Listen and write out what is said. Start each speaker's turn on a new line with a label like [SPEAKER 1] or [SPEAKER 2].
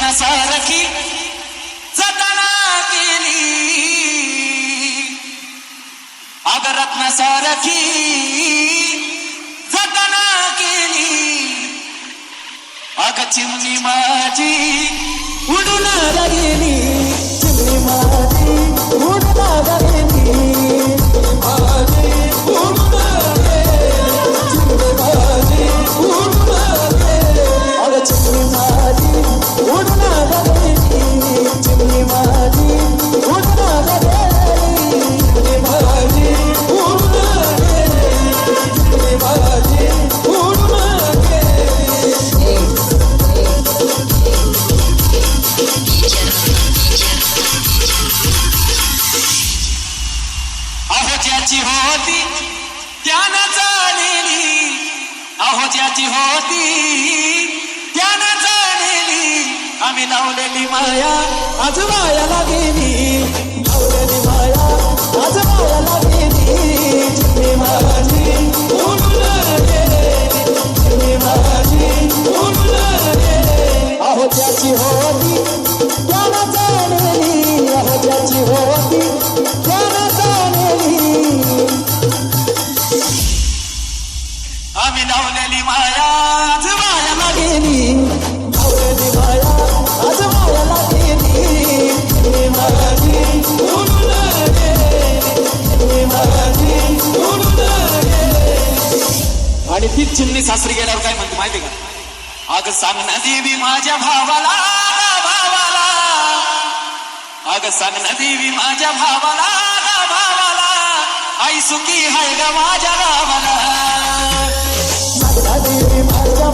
[SPEAKER 1] रत्नासारखी जतना केली, अग रत्नासारखी जतना केली, अग चिमणी माझी उडून गेली, चिमणी माझी उडून गेली, माझी उडून गेली, चिमणी माझी उडून गेली, अग चिमणी माझी उडून गेली, चिमणी माझी उडून गेली, चिमणी माझी उडून गेली, चिमणी माझी उडून गेली. अहो ज्याची होती त्यानं जाणलेली, अहो ज्याची होती त्यानं जाणलेली, आम्ही लावलेली माया आज मायाला गेली, लावलेली माया आज मायाला गेली, चिमणी माझी उडून गेली, चिमणी माझी उडून गेली. अहो ज्याची होती त्यानं जाणलेली, अहो ज्याची होती त्यानं जाणलेली, आम्ही लावलेली माया आज मायाला गेली, लावलेली माया आज मायाला गेली, चिमणी माझी उडून गेली, चिमणी माझी उडून गेली. आणि तीच चिमणी सासरी गेल्यावर काय म्हणते माहिती का? अग सांग ना देवी माझ्या भावाला, भावाला, अग सांग ना देवी माझ्या भावाला, भावाला, आई सुखी हाय ग माझ्या गावाला, सांग ना देवी माझ्या